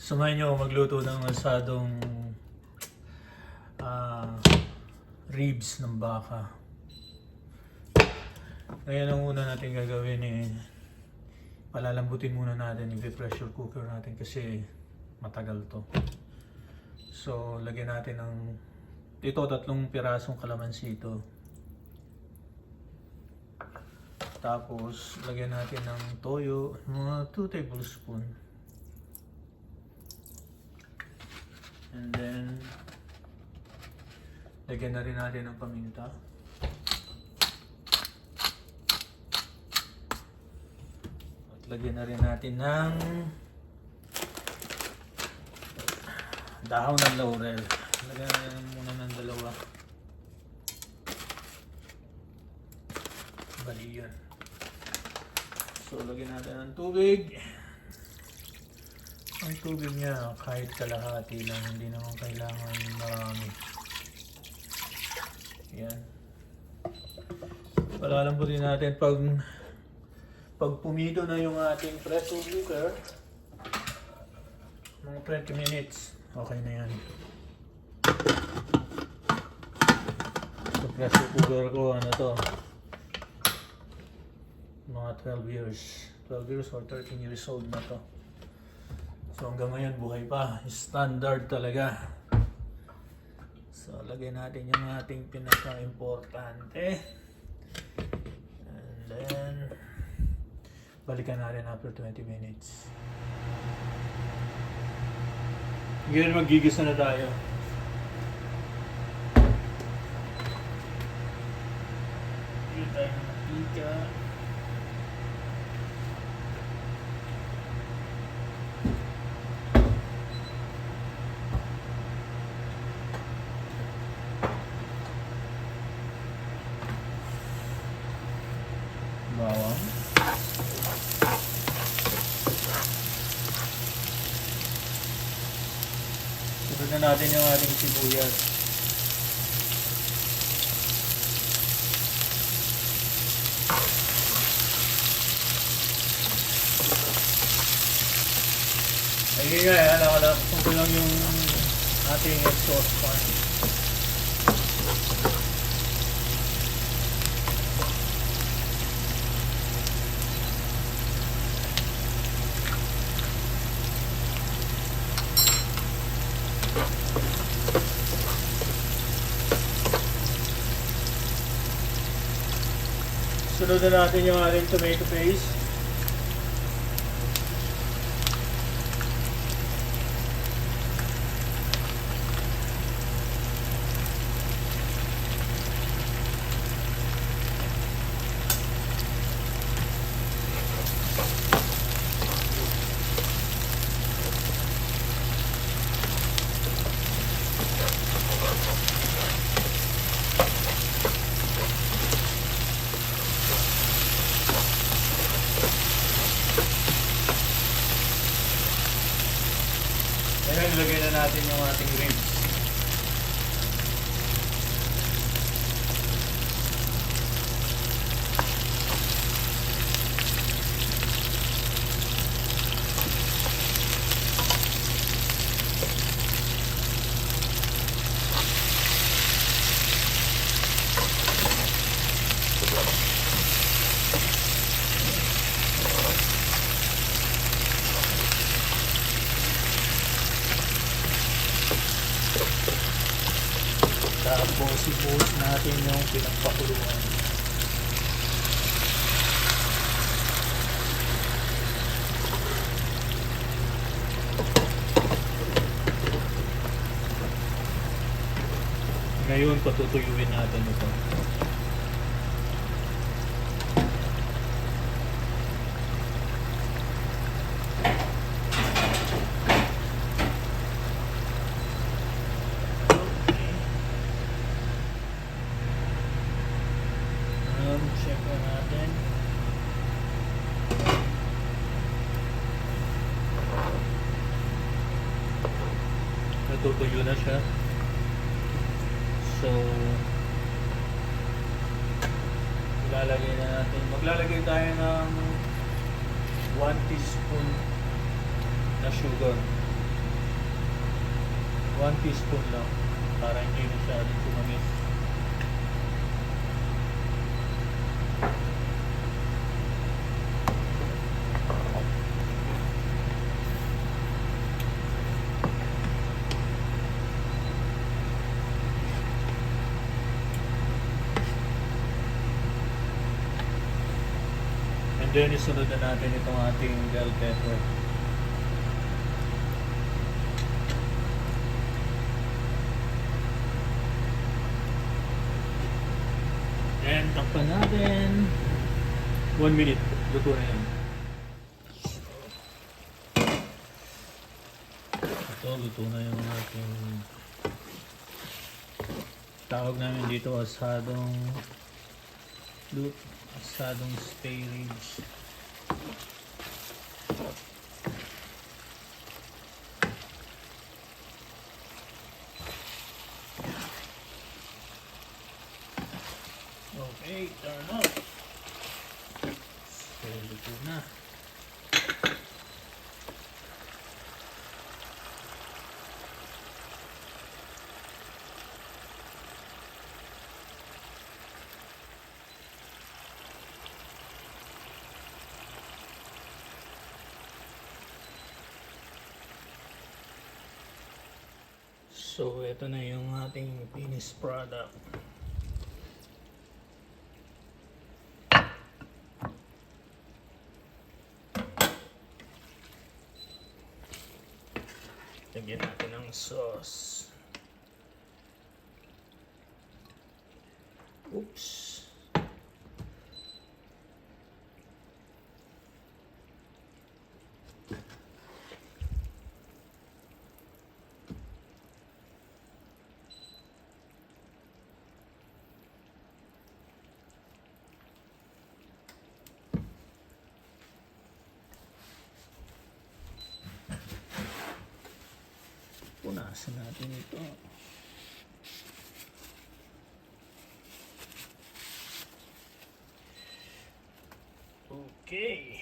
Samahan niyo ako magluto ng asadong ribs ng baka. Ngayon ang una natin gagawin palalambutin muna natin yung pressure cooker natin kasi matagal to. So lagyan natin ng 3 pirasong kalamansi ito. Tapos lagyan natin ng toyo, mga 2 tablespoon. And then lagyan na rin natin ng paminta. At lagyan na rin natin ng dahon ng laurel. Lagyan natin muna ng 2. Bali yan. So lagyan natin ng tubig. Ang tubig niya kahit kalahati lang, hindi naman kailangan marami. Yan. Palalambutin natin pag pumido na yung ating pressure cooker, mga 20 minutes, okay na yan. So pressure cooker ko, ano to, mga 12 years or 13 years old na to. So hanggang ngayon buhay pa, standard talaga. So lagyan natin yung ating pinaka-importante. And then balikan natin after 20 minutes. Ngayon magigisa na tayo. Hindi tayo na makika. Bawang. Sunod na natin yung ating sibuyas. Ayun nga, nakalakas ko lang yung ating exhaust fan. Sunod na natin yung ating tomato paste. Ngayon, ilagay na natin yung ating ribs. Tapos ibuhos natin yung pinagpakuluan. Ngayon patutuyuin natin ito. Check natin. Natutuyo na siya. So maglalagay tayo ng 1 teaspoon na sugar. 1 teaspoon lang para hindi masyadong tumamis. And then isunod na natin itong ating bell pepper. And takpan natin 1 minute. Luto na yan. Ito, luto na yung ating tawag namin dito asadong spare ribs. Okay, turn off. So, luto na. So, ito na yung ating finished product. Lagyan natin ng sauce. Oops. Punasan natin ito. Okay.